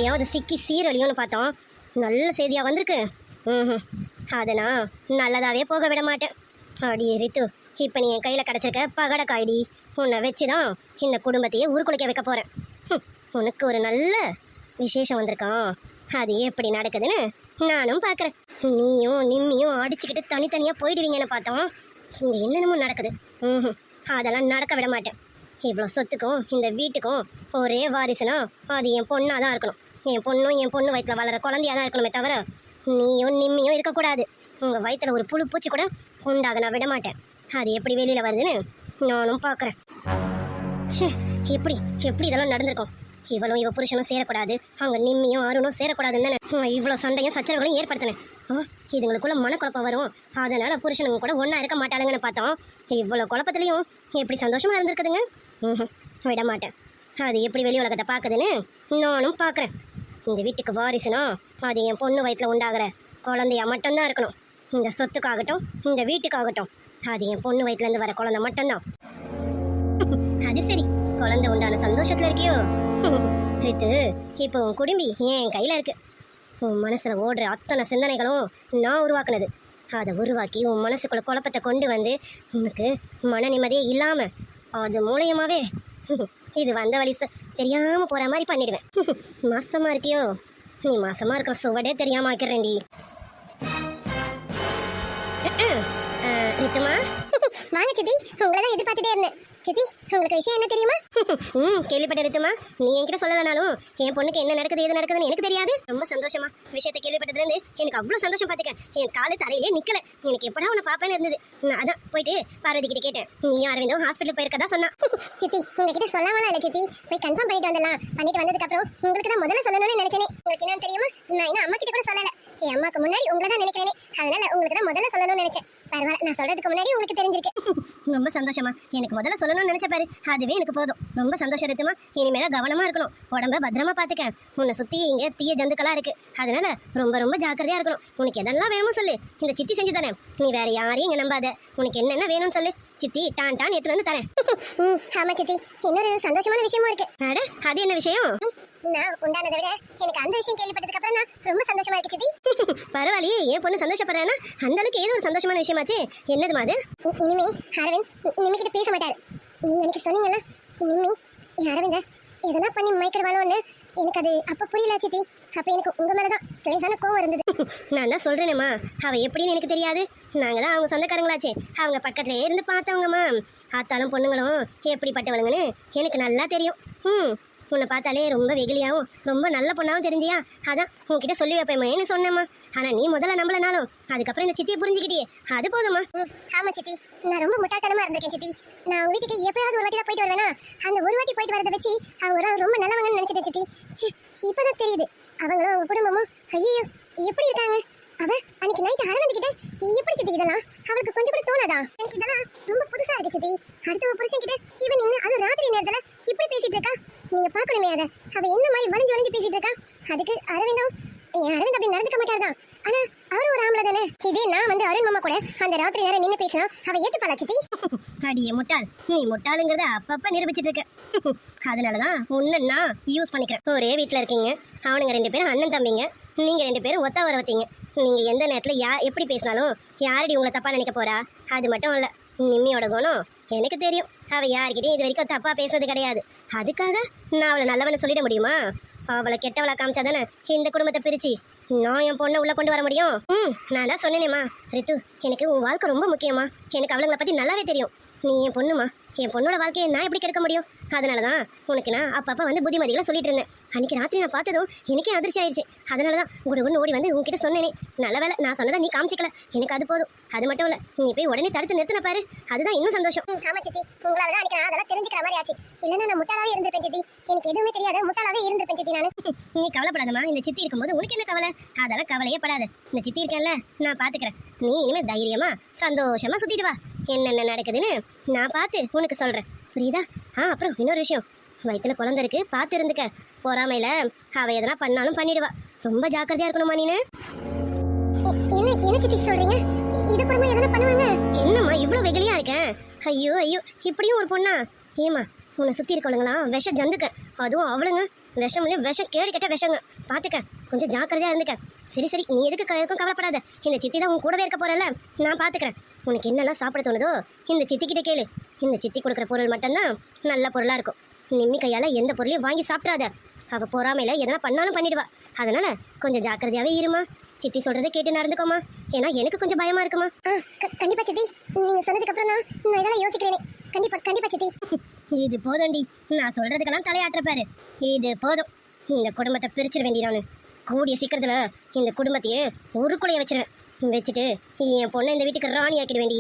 எப்படியாவது சிக்கி சீரழியும்னு பார்த்தோம். நல்ல செய்தியாக வந்திருக்கு. ம், அதை நான் நல்லதாகவே போக விட மாட்டேன். அடி ரித்து, இப்போ நீ என் கையில் கிடச்சிருக்க பகடை காய்டி. உன்னை வச்சு தான் இந்த குடும்பத்தையே உருக்குலைக்க வைக்க போகிறேன். உனக்கு ஒரு நல்ல விசேஷம் வந்திருக்கான். அது எப்படி நடக்குதுன்னு நானும் பார்க்குறேன். நீயும் நிம்மியும் அடிச்சுக்கிட்டு தனித்தனியாக போயிடுவீங்கன்னு பார்த்தோம். இங்கே என்னென்னமோ நடக்குது. அதெல்லாம் நடக்க விட மாட்டேன். இவ்வளோ சொத்துக்கும் இந்த வீட்டுக்கும் ஒரே வாரிசுனா அது என் பொண்ணாக தான் இருக்கணும். என் பொண்ணு வயிற்றில் வளர குழந்தையாக தான் இருக்கணுமே தவிர நீயும் நிம்மியும் இருக்கக்கூடாது. உங்கள் வயிற்றில் ஒரு புழு பூச்சி கூட உண்டாக நான் விட மாட்டேன். அது எப்படி வெளியில் வருதுன்னு நானும் பார்க்குறேன். எப்படி இதெல்லாம் நடந்திருக்கும். இவளும் இவ புருஷனும் சேரக்கூடாது, அங்கே நிம்மியும் அருணும் சேரக்கூடாதுன்னு தானே இவ்வளோ சண்டையும் சச்சரவுகளையும் ஏற்படுத்தினேன். இதுங்களுக்குள்ள மனக்குழப்பம் வரும், அதனால் புருஷனுங்க கூட ஒன்றா இருக்க மாட்டாளுங்கன்னு பார்த்தோம். இவ்வளோ குழப்பத்துலேயும் எப்படி சந்தோஷமாக இருந்திருக்குதுங்க. விட மாட்டேன். அது எப்படி வெளி உலகத்தை பார்க்குதுன்னு நானும் பார்க்குறேன். இந்த வீட்டுக்கு வாரிசுனா அது என் பொண்ணு வயிற்றில் உண்டாகிற குழந்தையா மட்டும்தான் இருக்கணும். இந்த சொத்துக்காகட்டும் இந்த வீட்டுக்காகட்டும் அது என் பொண்ணு வயிற்றுலேருந்து வர குழந்தை மட்டும்தான். அது சரி, குழந்தை உண்டான சந்தோஷத்தில் இருக்கியோ ரித்து? இப்போ உன் குடும்பி என் கையில் இருக்கு. உன் மனசில் ஓடுற அத்தனை சிந்தனைகளும் நான் உருவாக்குனது. அதை உருவாக்கி உன் மனசுக்குள்ள குழப்பத்தை கொண்டு வந்து உனக்கு மன நிம்மதியே இல்லாமல் அது மூலியமாகவே இது வந்த வழி தெரியாமல் போகிற மாதிரி பண்ணிடுவேன். மாசமாக இருக்கியோ? நீ மாசமாக இருக்கிற சுவடே தெரியாமல் ஆக்கிறேன்டி. ரித்துமா வாங்க சித்தி, உங்களை தான் எதிர்பார்த்துட்டே இருந்தேன். சித்தி, உங்களுக்கு விஷயம் என்ன தெரியுமா? கேள்விப்பட்ட ரித்துமா, நீ என்கிட்ட சொல்லலனாலும் என் பொண்ணுக்கு என்ன நடக்குது ஏது நடக்குதுன்னு எனக்கு தெரியாது. ரொம்ப சந்தோஷமா விஷயத்தை கேள்விப்பட்டதுலேருந்து எனக்கு அவ்வளோ சந்தோஷம். பார்த்துக்க, என் காலை தரையிலே நிற்கல. எனக்கு எப்படா உன்னை பார்ப்பேன்னு இருந்தது. நான் அதான் போயிட்டு பார்வதி கிட்ட கேட்டேன். நீ அரவிந்தும் ஹாஸ்பிட்டலுக்கு போயிருக்கதா சொன்னா. சித்தி, உங்ககிட்ட சொல்லாமலாம் இல்லை சித்தி, போய் கன்ஃபார்ம் பண்ணிட்டு வந்துடலாம். பண்ணிட்டு வந்ததுக்கப்புறம் உங்களுக்கு தான் முதல்ல சொல்லணும்னு நினைச்சேனே. உங்களுக்கு என்னன்னு தெரியுமா, நான் இன்னும் அம்மா கிட்ட கூட சொல்லலை. என் அம்மாக்கு முன்னாடி உங்களை தான் நினைக்கிறேனே, அதனால உங்களுக்கு தான் முதல்ல சொல்லணும்னு நினைச்சேன். பரவாயில்ல, நான் சொல்றதுக்கு முன்னாடி உங்களுக்கு தெரிஞ்சிருக்கு. ரொம்ப சந்தோஷமா. எனக்கு முதல்ல சொல்லணும்னு நினைச்ச பாரு, அதுவே எனக்கு போதும். ரொம்ப சந்தோஷம் இருக்குமா. இனிமேல் கவனமா இருக்கணும், உடம்ப பத்திரமா பார்த்துக்க. உன்னை சுற்றி இங்கே தீய ஜந்துக்களா இருக்கு, அதனால ரொம்ப ரொம்ப ஜாக்கிரதையா இருக்கணும். உனக்கு எதெல்லாம் வேணுமோ சொல்லு, இந்த சித்தி செஞ்சு தரேன். நீ வேற யாரையும் இங்கே நம்பாத. உனக்கு என்னென்ன வேணும்னு சொல்லு, சித்தி டான் எடுத்துட்டு வந்து தரேன். ஆமா சித்தி, இன்னொரு சந்தோஷமான விஷயமும் இருக்கு. அட, அது என்ன விஷயம்? நான் உண்டானதை விட எனக்கு அந்த விஷயம் கேள்விப்பட்டதுக்கு அப்புறம் தான் ரொம்ப சந்தோஷமா இருக்கு சித்தி. பரவாயில்லையே, என் பொண்ணு சந்தோஷப்படுறேன்னா அந்த அளவுக்கு ஏதோ ஒரு சந்தோஷமான விஷயமாச்சு. என்னது அது? இனிமே அரவிந்த் நிம்மிக்கிட்ட பேச மாட்டாரு. நீங்க எனக்கு சொன்னீங்கல்ல, நிம்மி அரவிந்த எதனா பண்ணி மயக்கிடுவாளோன்னு எனக்கு அது அப்போ புரியல சித்தி. அப்போ எனக்கு உங்கள் மேலே தான் சேசான கோவம் இருந்தது. நான் தான் சொல்கிறேனேம்மா, அவள் எப்படின்னு எனக்கு தெரியாது. நாங்கள் தான் அவங்க சொந்தக்காரங்களாச்சே, அவங்க பக்கத்துலேயே இருந்து பார்த்தவங்கம்மா. ஆத்தாலும் பொண்ணுங்களும் எப்படிப்பட்டவளுங்கன்னு எனக்கு நல்லா தெரியும். உன்னை பார்த்தாலே ரொம்ப வெகுலியாகவும் ரொம்ப நல்ல பொண்ணாகவும் தெரிஞ்சியா, அதான் உன்கிட்ட சொல்லி வைப்பேன்னு சொன்னேம்மா. ஆனால் நீ முதல்ல நம்பலனாலும் அதுக்கப்புறம் இந்த சித்தியை புரிஞ்சுக்கிட்டியே, அது போதுமா? ஆமாம் சித்தி, நான் ரொம்ப முட்டாட்டனமாக இருந்திருக்கேன் சித்தி. நான் அவங்க வீட்டுக்கு எப்பயாவது ஒரு வாட்டி தான் போயிட்டு வருவேனா, அந்த ஒரு வாட்டி போயிட்டு வரதை வச்சு அவங்க ரொம்ப நல்லவங்கன்னு நினச்சிட்டேன் சித்தி. இப்போதான் தெரியுது அவங்களும் அவங்க குடும்பமும் ஐயோ எப்படி இருக்காங்க. அவ அன்னைக்கு நைட்டு அரவிந்துக்கிட்ட எப்படி சித்தி இதெல்லாம் அவளுக்கு கொஞ்சம் கூட தோணாதா? எனக்கு இதெல்லாம் ரொம்ப புதுசா இருக்கு சித்தி. அடுத்த ஒரு புருஷன் கிட்ட இவன் நின்று அது ராத்திரி நேரத்துல இப்படி பேசிட்டு இருக்கா. நீங்க பாக்கணுமே அதை, அவ என்ன மாதிரி வளைஞ்சு பேசிட்டு இருக்கா. அதுக்கு அரவிந்த் அப்படி நடந்துக்க மாட்டாதான். ஆனா அவரு ஒரு ஆம்பளை தானே. இதே நான் வந்து அருண் மாமா கூட அந்த ராத்திரி நேரம் நின்று பேசினா அவ ஏத்துப்பாளா சித்தி? அடியே முட்டாள், நீ முட்டாளுங்கிறத அப்பப்ப நிரூபிச்சிட்டு இருக்க. அதனாலதான் உன்னை நான் யூஸ் பண்ணிக்கிறேன். ஒரே வீட்டுல இருக்கீங்க, அவனுங்க 2 பேரும் அண்ணன் தம்பிங்க, நீங்க 2 பேரும் ஒத்தா வர வத்தீங்க. நீங்க எந்த நேரத்துல எப்படி பேசினாலும் யாரடி உங்களை தப்பா நினைக்க போறா? அது மட்டும் இல்ல, நிம்மியோட குணம் எனக்கு தெரியும். அவ யார்கிட்டயும் இது வரைக்கும் தப்பா பேசுறது கிடையாது. அதுக்காக நான் அவளை நல்லவன்னு சொல்லிட முடியுமா? அவளை கெட்டவளை காமிச்சாதானே இந்த குடும்பத்தை பிரிச்சு நான் என் பொண்ணை உள்ள கொண்டு வர முடியும். நான் தான் சொன்னேனேம்மா ரித்து, எனக்கு உன் வாழ்க்கை ரொம்ப முக்கியமா. எனக்கு அவளுங்களை பத்தி நல்லாவே தெரியும். நீ என் பொண்ணுமா, என் பொண்ணோட வாழ்க்கையை நான் எப்படி கெடுக்க முடியும்? அதனாலதான் உனக்கு நான் அப்பப்போ வந்து புத்திமதிகளை சொல்லிட்டு இருந்தேன். அன்னைக்கு ராத்திரி நான் பார்த்ததும் எனக்கே அதிர்ச்சி ஆயிடுச்சு. அதனாலதான் ஒன்று ஓடி வந்து உங்ககிட்ட சொன்னேனே. நல்ல வேலை நான் சொன்னதை நீ காமிச்சிக்கல, எனக்கு அது போதும். அது மட்டும் இல்ல, நீ போய் உடனே தடுத்து நிறுத்தின பாரு, அதுதான் இன்னும் சந்தோஷம். ஆமா சித்தி, உங்களால தான் அன்னைக்கு நான் அதெல்லாம் தெரிஞ்சுக்கிற மாதிரி ஆச்சு. இல்லைன்னா நான் முட்டாளாவே இருந்திருப்பேன் சித்தி. எனக்கு எதுவுமே தெரியாத முட்டாளாவே இருந்திருப்பேன் சித்தி நான். நீ கவலைப்படாதம்மா, இந்த சித்தி இருக்கும்போது உனக்கு என்ன கவலை? அதெல்லாம் கவலையே படாது. இந்த சித்தி இருக்கேன்ல, நான் பாத்துக்கிறேன். நீ இனிமே தைரியமா சந்தோஷமா சுத்திட்டு வா. என்னென்ன நடக்குதுன்னு நான் பார்த்து உனக்கு சொல்றேன், புரியுதா? அப்புறம் இன்னொரு விஷயம், வயிற்றுல குழந்தை இருக்கு, பார்த்து இருந்துக்க. பொறாமையில அவ எதனா பண்ணாலும் பண்ணிடுவா. ரொம்ப ஜாக்கிரதையா இருக்கணுமா நீனு. என்ன சித்தி சொல்றீங்க? இது கூடமா எதனா பண்ணுவாங்க? என்னம்மா இவ்வளவு வெகுலியா இருக்கேன்? ஐயோ இப்படியும் ஒரு பொண்ணா? ஏமா உன்னை சுற்றி இருக்கவங்களாம் விஷ ஜந்துக்க, அதுவும் அவளுங்க விஷம்லையும் விஷம் கேடு கெட்ட விஷங்க. பார்த்துக்க, கொஞ்சம் ஜாக்கிரதையாக இருந்துக்க. சரி சரி, நீ எதுக்கு எதுக்கும் கவலைப்படாத. இந்த சித்தி தான் உன் கூடவே இருக்க போறல, நான் பார்த்துக்கிறேன். உனக்கு என்னெல்லாம் சாப்பிட தோணுதோ இந்த சித்திக்கிட்ட கேளு. இந்த சித்தி கொடுக்குற பொருள் மட்டும்தான் நல்ல பொருளாக இருக்கும். நிம்மி கையால் எந்த பொருளையும் வாங்கி சாப்பிட்றாத. அவள் பொறாமையில் எதனா பண்ணாலும் பண்ணிடுவா. அதனால கொஞ்சம் ஜாக்கிரதையாகவே இருமா. சித்தி சொல்கிறத கேட்டு நடந்துக்கோமா. ஏன்னா எனக்கு கொஞ்சம் பயமாக இருக்குமா. கண்டிப்பாக சித்தி, நீங்கள் சொன்னதுக்கப்புறம் தான் நான் இதெல்லாம் யோசிக்கிறேனே. கண்டிப்பாக சித்தி. இது போதும்டி, நான் சொல்கிறதுக்கெல்லாம் தலையாட்டுறப்பாரு. இது போதும். இந்த குடும்பத்தை பிரிச்சிட வேண்டி. நான் கூடிய சீக்கிரத்தில் இந்த குடும்பத்தையே ஒரு குலையை வச்சிருவேன். வச்சுட்டு என் பொண்ணை இந்த வீட்டுக்கு ராணி ஆக்கிட வேண்டி.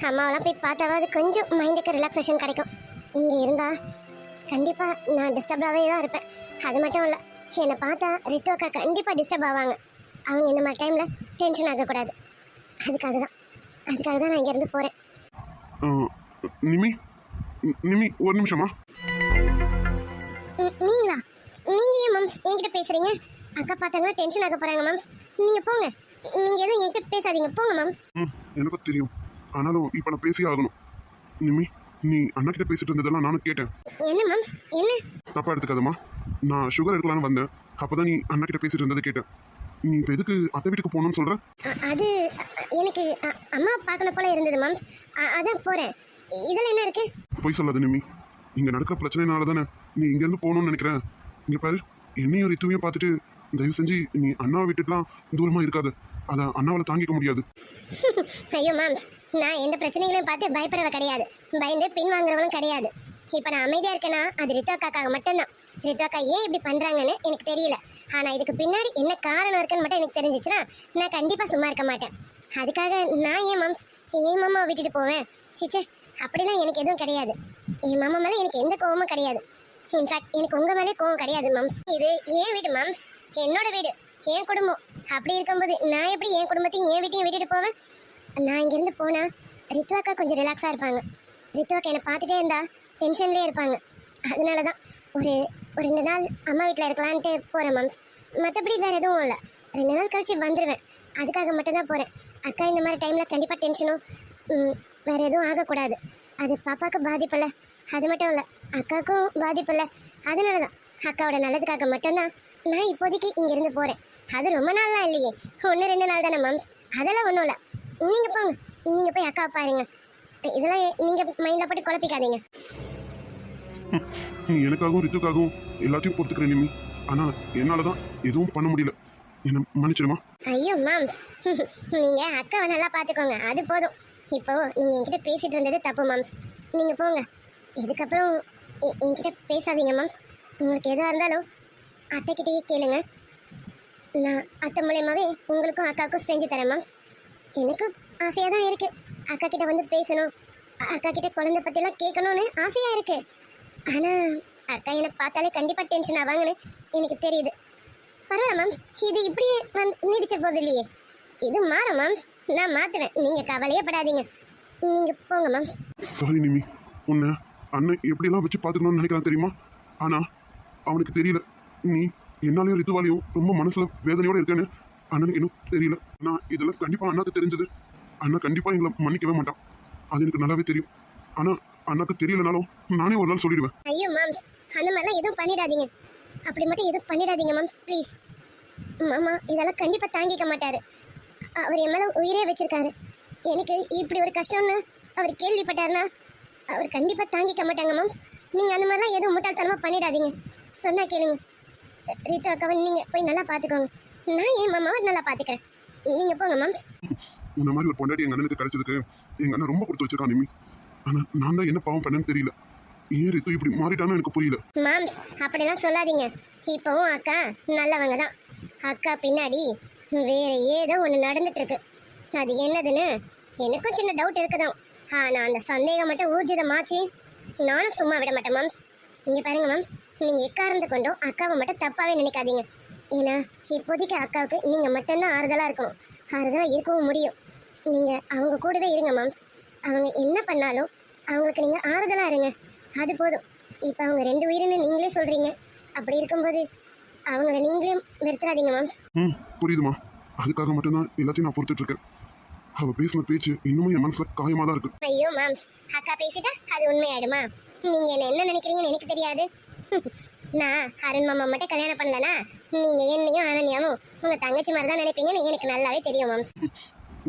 அம்மாவெல்லாம் போய் பார்த்தாவது கொஞ்சம் மைண்டுக்கு ரிலாக்ஸேஷன் கிடைக்கும். இங்கே இருந்தா கண்டிப்பாக நான் டிஸ்டர்பாகவே தான் இருப்பேன். அது மட்டும் இல்லை, என்னை பார்த்தா ரித்து அக்கா கண்டிப்பாக டிஸ்டர்ப் ஆவாங்க. அவங்க இந்த மாதிரி டைமில் டென்ஷன் ஆகக்கூடாது. அதுக்காக தான் நான் இங்கேருந்து போகிறேன். நிமி ஒரு நிமிஷமா. நீங்களா? நீங்கள் ஏன் மம்ஸ் என்கிட்ட பேசுகிறீங்க? அக்கா பார்த்தாங்கன்னா டென்ஷன் ஆக போகிறாங்க மம்ஸ். நீங்கள் போங்க, நீங்கள் எதுவும் என்கிட்ட பேசாதீங்க, போங்க மம்ஸ். எனக்கு தெரியும், ஆனாலும் இப்போ நான் பேசியே ஆகணும். நிமி, நீ அண்ணா கிட்ட பேசிட்டு இருந்ததெல்லாம் நானும் கேட்டேன். என்ன மம்ஸ்? என்ன? தப்பா எடுத்துக்காதம்மா. நான் சுகர் எடுக்கலான்னு வந்தேன். அப்போதான் நீ அண்ணா கிட்ட பேசிட்டு இருந்ததை கேட்டேன். நீ இப்போ எதுக்கு அத்தை வீட்டுக்கு போகணும்னு சொல்ற? அது எனக்கு அம்மா பார்க்கணும் போல இருந்தது மம்ஸ், அதான் போகிறேன். இதில் என்ன இருக்கு? போய் சொல்லாத நிமி. இங்கே நடக்கிற பிரச்சனைனால தானே நீ இங்கேருந்து போகணும்னு நினைக்கிறேன். இங்கே பாரு, என்னையும் ரித்துவையும் பார்த்துட்டு தயவு செஞ்சு நீ அண்ணாவை விட்டுட்டுலாம் தூரமாக இருக்காது. அதை அண்ணாவால் தாங்கிக்க முடியாது. ஐயோ மேம்ஸ், நான் எந்த பிரச்சனைகளையும் பார்த்து பயப்படுறவ கிடையாது, பயந்து பின் வாங்குறவளும் கிடையாது. இப்போ நான் அமைதியாக இருக்கேன்னா அது ரித்து அக்காக்காக மட்டும்தான். ரித்து அக்கா ஏன் இப்படி பண்ணுறாங்கன்னு எனக்கு தெரியல. ஆனால் இதுக்கு பின்னாடி என்ன காரணம் இருக்குன்னு மட்டும் எனக்கு தெரிஞ்சிச்சுன்னா நான் கண்டிப்பாக சும்மா இருக்க மாட்டேன். அதுக்காக நான் ஏன் மேம்ஸ் என் மாமாவை விட்டுட்டு போவேன்? சிச்சே, அப்படிலாம் எனக்கு எதுவும் கிடையாது. என் மாமா மேலே எனக்கு எந்த கோவமும் கிடையாது. இன்ஃபேக்ட் எனக்கு உங்கள் மேலே கோவம் கிடையாது மேம்ஸ். இது ஏன் வீடு மேம்ஸ், என்னோட வீடு, என் குடும்பம். அப்படி இருக்கும்போது நான் எப்படி என் குடும்பத்தையும் என் வீட்டையும் விட்டுட்டு போவேன்? நான் இங்கேருந்து போனால் ரித்து அக்கா கொஞ்சம் ரிலாக்ஸாக இருப்பாங்க. ரித்து அக்கா என்னை பார்த்துட்டே இருந்தா டென்ஷன்லேயே இருப்பாங்க. அதனால தான் ஒரு 2 நாள் அம்மா வீட்டில் இருக்கலான்ட்டு போகிறேன் மேம்ஸ். மற்றபடி வேறு எதுவும் இல்லை. 2 நாள் கழிச்சு வந்துடுவேன். அதுக்காக மட்டும்தான் போகிறேன். அக்கா இந்த மாதிரி டைமில் கண்டிப்பாக டென்ஷனும் வேறு எதுவும் ஆகக்கூடாது. அது பாப்பாவுக்கு பாதிப்பில்லை, அது மட்டும் இல்லை அக்காவுக்கும் பாதிப்பில்லை. அதனால தான் அக்காவோட நல்லதுக்காக மட்டும்தான் நான் இப்போதைக்கு இங்கேருந்து போகிறேன். அது ரொம்ப நாள்லாம் இல்லையே, 1-2 நாள் தானே மேம்ஸ், அதெல்லாம் ஒன்றும் இல்லை. நீங்கள் போங்க, நீங்கள் போய் அக்காவை பாருங்க. இதெல்லாம் நீங்கள் மைண்டில் போட்டு குழப்பிக்காதீங்க. நீ எனக்காகவும் ரித்துக்காகவும் எல்லாத்தையும் பொறுத்துக்கிற நிமி. ஆனால் என்னால் தான் எதுவும் பண்ண முடியல. என்ன மன்னிச்சிடுமா? ஐயோ மேம்ஸ், நீங்கள் அக்காவை நல்லா பார்த்துக்கோங்க, அது போதும். இப்போது நீங்கள் என்கிட்ட பேசிகிட்டு இருந்தது தப்பு மேம்ஸ். நீங்கள் போங்க, இதுக்கப்புறம் என்கிட்ட பேசாதீங்க மேம்ஸ். உங்களுக்கு எதாக இருந்தாலும் அத்தைக்கிட்டேயே கேளுங்க. நான் அத்தை மூலியமாகவே உங்களுக்கும் அக்காவுக்கும் செஞ்சு தரேன் மேம்ஸ். எனக்கும் ஆசையாக தான் இருக்குது அக்கா கிட்ட வந்து பேசணும், அக்கா கிட்ட குழந்தை பற்றிலாம் கேட்கணும்னு ஆசையாக இருக்குது. ஆனால் அக்கா என்னை பார்த்தாலே கண்டிப்பாக டென்ஷன் ஆவாங்கன்னு எனக்கு தெரியுது. பரவாயில்ல மேம்ஸ், இது இப்படியே நீடிச்ச போகிறது இல்லையே, இது மாறும் மேம்ஸ். நான் மாற்றுவேன், நீங்கள் கவலையே படாதீங்க. நீங்கள் போங்க மேம்ஸ். சாரி நிமி, உன்னை அண்ணன் எப்படியெல்லாம் வச்சு பார்த்துக்கணும்னு நினைக்கிறான் தெரியுமா? ஆனால் அவனுக்கு தெரியல நீ என்னாலையும் ரித்துவாலையும் ரொம்ப மனசில் வேதனையோடு இருக்கேன்னு அண்ணனுக்கு இன்னும் தெரியல. நான் இதெல்லாம் கண்டிப்பாக அண்ணாக்கு தெரிஞ்சது. அண்ணா கண்டிப்பாக எங்களை மன்னிக்கவே மாட்டான், அது எனக்கு நல்லாவே தெரியும். ஆனால் அண்ணாக்கு தெரியலனாலும் நானே ஒரு நாள் சொல்லிடுவேன். ஐயோ மேம்ஸ், அந்த மாதிரிலாம் எதுவும் பண்ணிடாதீங்க. அப்படி மட்டும் எதுவும் பண்ணிடாதீங்க மேம்ஸ், ப்ளீஸ். மாமா இதெல்லாம் கண்டிப்பாக தாங்கிக்க மாட்டார். அவர் என் மேலே உயிரே வச்சிருக்காரு. எனக்கு இப்படி ஒரு கஷ்டம்னு அவர் கேள்விப்பட்டார்னா அவர் கண்டிப்பாக தாங்கிக்க மாட்டாங்க மேம்ஸ். நீங்கள் அந்த மாதிரிலாம் எதுவும் முட்டாள்தனமாக பண்ணிடாதீங்க. சொன்னா கேளுங்க. ரித்து அக்காவை நீங்கள் போய் நல்லா பார்த்துக்கோங்க. நான் என் மாமாவை நல்லா பார்த்துக்கிறேன். நீங்கள் போங்க மேம்ஸ். இந்த மாதிரி ஒரு பொண்டாட்டி எங்கள் அண்ணனுக்கு கிடைச்சதுக்கு எங்கள் அண்ணன் ரொம்ப கொடுத்து வச்சிருக்கான் நிமி. ஆனால் நான் தான் என்ன பாவம் பண்ணேன்னு தெரியல. ஏன் ரித்து இப்படி மாறிட்டான்னு எனக்கு புரியல. மேம்ஸ் அப்படிலாம் சொல்லாதீங்க. இப்போவும் அக்கா நல்லவங்க தான். அக்கா பின்னாடி வேற ஏதோ ஒன்று நடந்துட்டு இருக்கு. அது என்னதுன்னு எனக்கும் சின்ன டவுட் இருக்குதான். ஆனால் அந்த சந்தேகம் மட்டும் ஊர்ஜிதமாச்சு நானும் சும்மா விட மாட்டேன் மேம்ஸ். இங்கே பாருங்க மேம்ஸ், நீங்கள் எக்காரந்து கொண்டும் அக்காவை மட்டும் தப்பாகவே நினைக்காதீங்க. ஏன்னா இப்போதைக்கு அக்காவுக்கு நீங்கள் மட்டும்தான் ஆறுதலாக இருக்கணும், ஆறுதலாக இருக்கவும் முடியும். நீங்கள் அவங்க கூடவே இருங்க மேம்ஸ். அவங்க என்ன பண்ணாலும் அவங்களுக்கு நீங்கள் ஆறுதலாக இருங்க, அது போதும். இப்போ அவங்க 2 உயிரின்னு நீங்களே சொல்கிறீங்க. அப்படி இருக்கும்போது அவங்கள நீங்களே வெறுத்துறாதீங்க மேம்ஸ். புரியுதுமா, அதுக்காக மட்டும்தான் எல்லாத்தையும் நான் பொறுத்துட்டு இருக்கேன். அவ பேசின பேச்சு இன்னமும் என் மனசுல காயமா தான் இருக்கு. ஐயோ மாம்ஸ், அக்கா பேசிட்டா அது உண்மையாயிடுமா? நீங்க என்ன நினைக்கிறீங்கன்னு எனக்கு தெரியாது. நான் அருண் மாமா மட்டும் கல்யாணம் பண்ணலனா நீங்க என்னையும் அனன்யாவும் உங்க தங்கச்சி மாதிரி தான் நினைப்பீங்கன்னு எனக்கு நல்லாவே தெரியும் மாம்ஸ்.